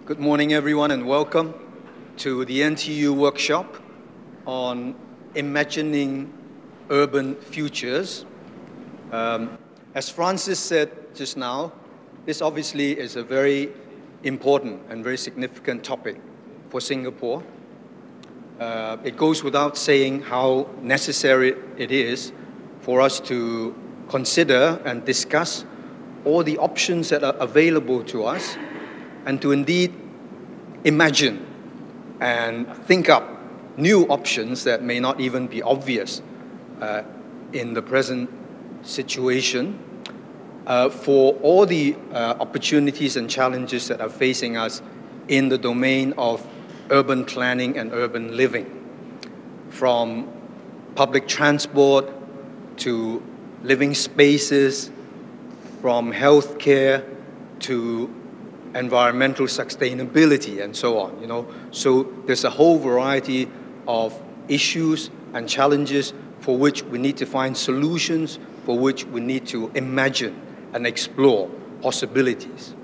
Good morning, everyone, and welcome to the NTU workshop on imagining urban futures. As Francis said just now, this obviously is a very important and very significant topic for Singapore. It goes without saying how necessary it is for us to consider and discuss all the options that are available to us and to indeed imagine and think up new options that may not even be obvious in the present situation for all the opportunities and challenges that are facing us in the domain of urban planning and urban living, from public transport to living spaces, from healthcare to environmental sustainability and so on, So there's a whole variety of issues and challenges for which we need to find solutions, for which we need to imagine and explore possibilities.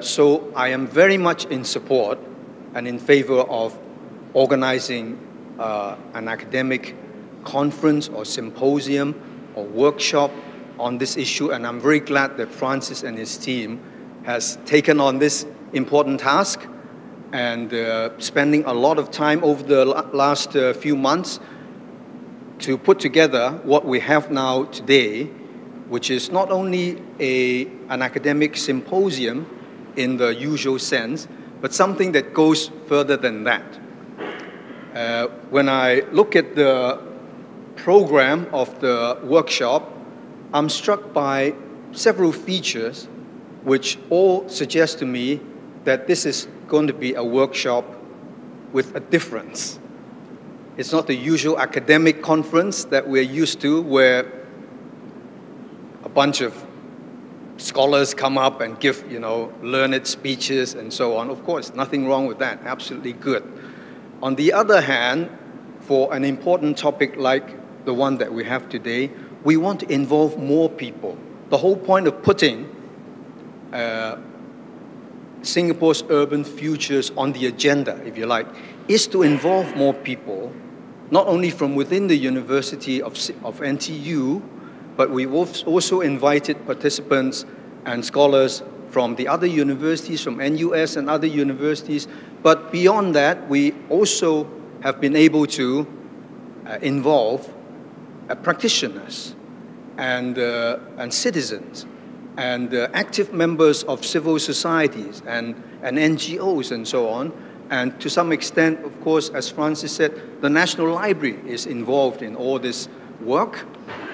So I am very much in support and in favor of organizing an academic conference or symposium or workshop on this issue, and I'm very glad that Francis and his team has taken on this important task and spending a lot of time over the last few months to put together what we have now today, which is not only an academic symposium in the usual sense, but something that goes further than that. When I look at the program of the workshop, I'm struck by several features which all suggest to me that this is going to be a workshop with a difference. It's not the usual academic conference that we're used to, where a bunch of scholars come up and give, learned speeches and so on. Of course, nothing wrong with that, absolutely good. On the other hand, for an important topic like the one that we have today, we want to involve more people. The whole point of putting Singapore's urban futures on the agenda, if you like, is to involve more people, not only from within the University of NTU, but we've also invited participants and scholars from the other universities, from NUS and other universities. But beyond that, we also have been able to involve practitioners and citizens and active members of civil societies and NGOs and so on. And to some extent, of course, as Francis said, the National Library is involved in all this work,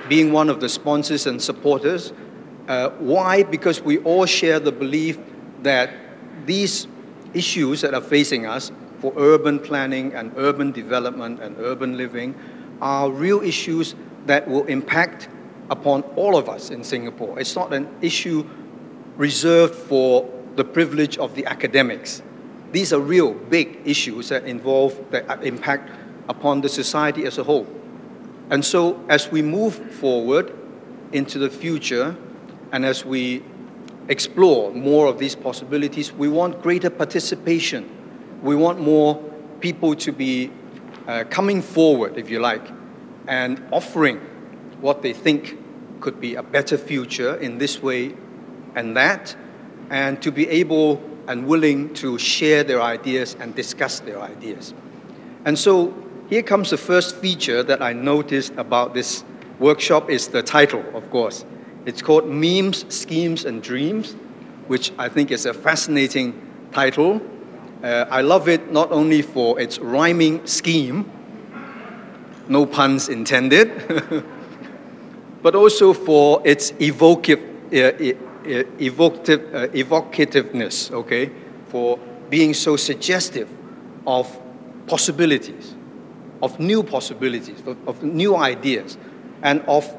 being one of the sponsors and supporters. Why? Because we all share the belief that these issues that are facing us for urban planning and urban development and urban living are real issues that will impact upon all of us in Singapore. It's not an issue reserved for the privilege of the academics. These are real big issues that impact upon the society as a whole. And so as we move forward into the future and as we explore more of these possibilities, we want greater participation. We want more people to be coming forward, if you like, and offering what they think could be a better future in this way and that, and to be able and willing to share their ideas and discuss their ideas. And so here comes the first feature that I noticed about this workshop is the title, of course. It's called Memes, Schemes and Dreams, which I think is a fascinating title. I love it not only for its rhyming scheme, no puns intended, but also for its evocativeness, okay? For being so suggestive of possibilities, of new ideas, and of,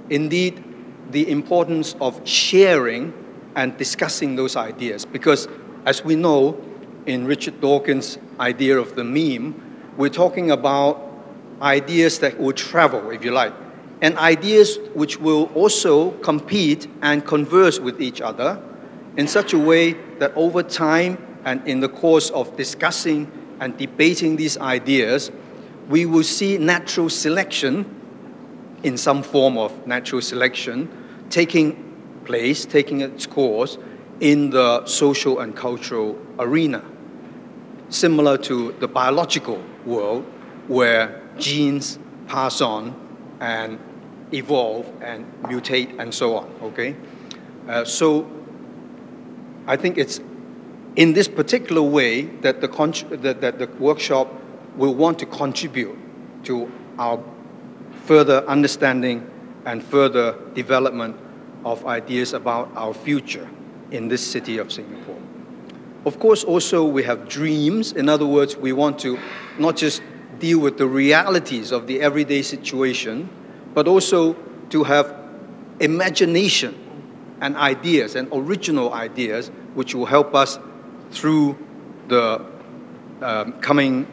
indeed, the importance of sharing and discussing those ideas. Because, as we know, in Richard Dawkins' idea of the meme, we're talking about ideas that will travel, if you like, and ideas which will also compete and converse with each other in such a way that over time And in the course of discussing and debating these ideas, we will see natural selection, in some form of natural selection, taking place, taking its course in the social and cultural arena, similar to the biological world, where genes pass on and evolve and mutate and so on, okay? So I think it's in this particular way that the workshop will want to contribute to our further understanding and further development of ideas about our future in this city of Singapore. Of course, also we have dreams. In other words, we want to not just deal with the realities of the everyday situation, but also to have imagination and ideas and original ideas which will help us through the coming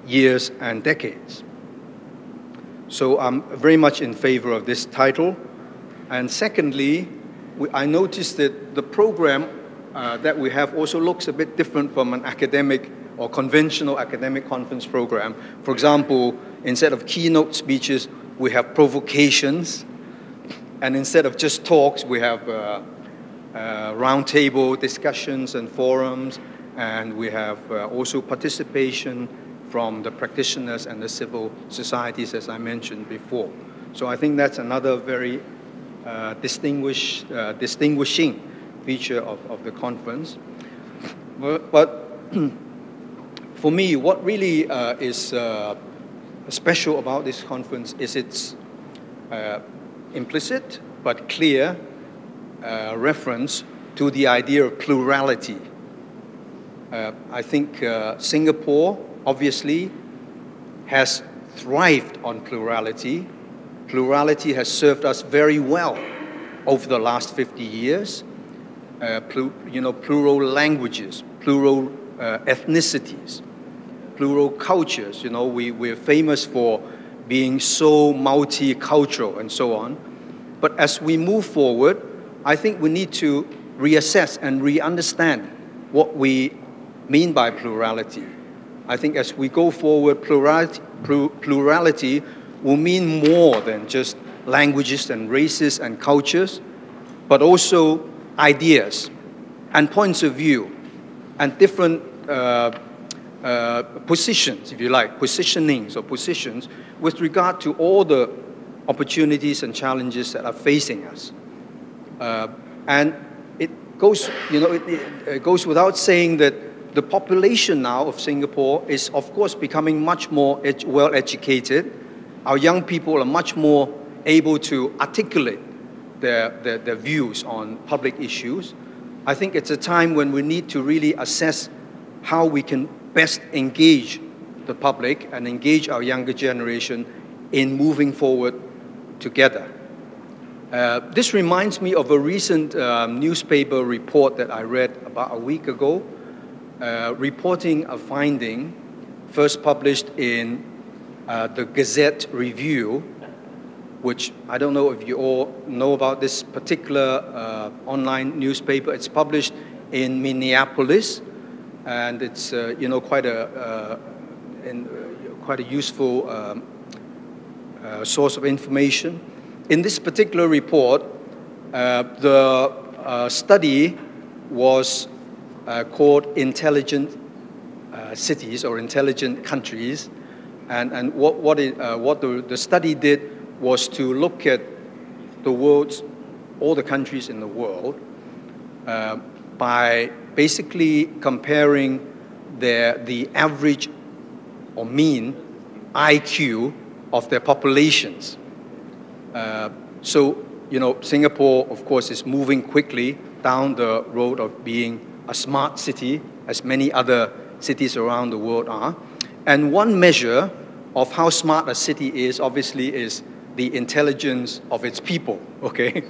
years and decades. So I'm very much in favor of this title. And secondly, I noticed that the program that we have also looks a bit different from an academic or conventional academic conference program. For example, instead of keynote speeches, we have provocations. And instead of just talks, we have roundtable discussions and forums. And we have also participation from the practitioners and the civil societies, as I mentioned before. So I think that's another very distinguishing feature of the conference. But for me, what really is special about this conference is its implicit but clear reference to the idea of plurality. I think Singapore, obviously, has thrived on plurality. Plurality has served us very well over the last 50 years. Plural languages, plural ethnicities, plural cultures. You know, we're famous for being so multicultural and so on. But as we move forward, I think we need to reassess and re-understand what we mean by plurality. I think as we go forward, plurality will mean more than just languages and races and cultures, but also ideas and points of view and different positions, if you like, positionings or positions with regard to all the opportunities and challenges that are facing us. And it goes, it goes without saying that the population now of Singapore is, of course, becoming much more well-educated. Our young people are much more able to articulate their views on public issues. I think it's a time when we need to really assess how we can best engage the public and engage our younger generation in moving forward together. This reminds me of a recent newspaper report that I read about a week ago, reporting a finding first published in the Gazette Review, which I don't know if you all know about this particular online newspaper. It's published in Minneapolis, and it's quite a useful source of information. In this particular report, the study was called Intelligent Cities or Intelligent Countries, and what the study did was to look at the world's, all the countries in the world, by basically comparing the average or mean IQ of their populations. So, Singapore, of course, is moving quickly down the road of being a smart city, as many other cities around the world are. And one measure of how smart a city is, obviously, is the intelligence of its people, okay?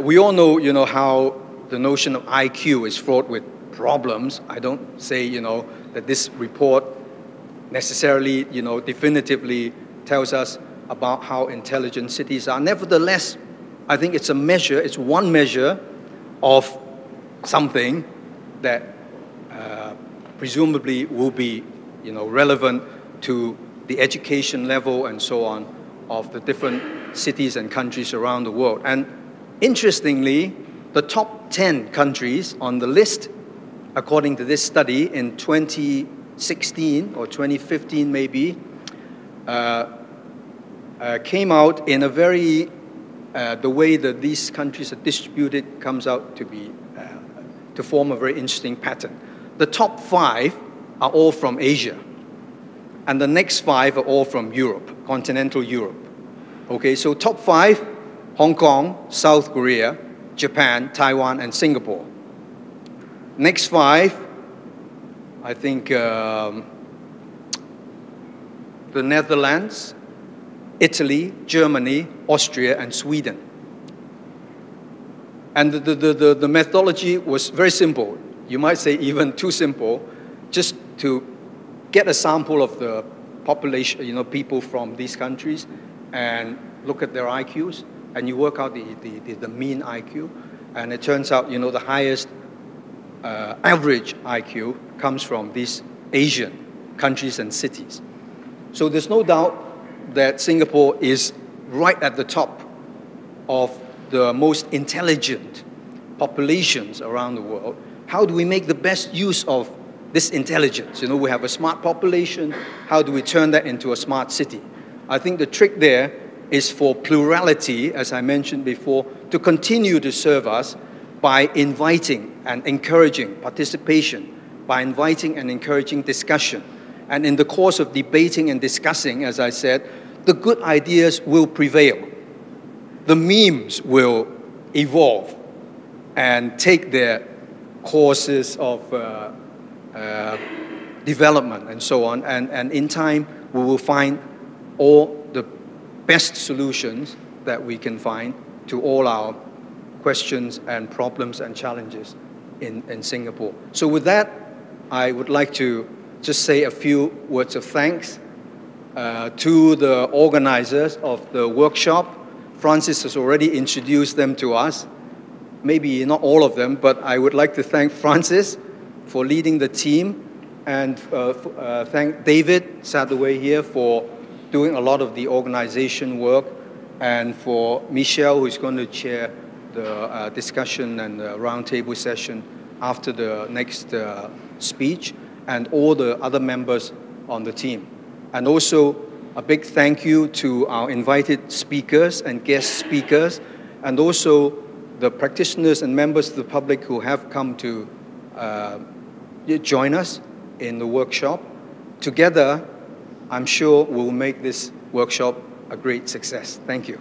We all know, how the notion of IQ is fraught with problems. I don't say, that this report necessarily, definitively tells us about how intelligent cities are. Nevertheless, I think it's a measure, it's one measure of something that presumably will be, relevant to the education level and so on of the different cities and countries around the world. And interestingly, the top 10 countries on the list, according to this study in 2016 or 2015 maybe, came out in a very, the way that these countries are distributed comes out to be, to form a very interesting pattern. The top 5 are all from Asia, and the next 5 are all from Europe, continental Europe. Okay, so top 5, Hong Kong, South Korea, Japan, Taiwan, and Singapore. Next 5, I think the Netherlands, Italy, Germany, Austria, and Sweden. And the methodology was very simple. You might say even too simple, just to get a sample of the population, people from these countries, and look at their IQs, and you work out the mean IQ, and it turns out, the highest average IQ comes from these Asian countries and cities. So there's no doubt that Singapore is right at the top of the most intelligent populations around the world. How do we make the best use of this intelligence? We have a smart population. How do we turn that into a smart city? I think the trick there is for plurality, as I mentioned before, to continue to serve us by inviting and encouraging participation, by inviting and encouraging discussion. And in the course of debating and discussing, as I said, the good ideas will prevail. The memes will evolve and take their courses of development and so on. And in time, we will find all the best solutions that we can find to all our questions and problems and challenges in Singapore. So with that, I would like to just say a few words of thanks to the organizers of the workshop. Francis has already introduced them to us. Maybe not all of them, but I would like to thank Francis for leading the team, and thank David Sadoway here for doing a lot of the organization work, and for Michelle, who's going to chair the discussion and the roundtable session after the next speech, and all the other members on the team. And also a big thank you to our invited speakers and guest speakers, and also the practitioners and members of the public who have come to join us in the workshop. Together, I'm sure we'll make this workshop a great success. Thank you.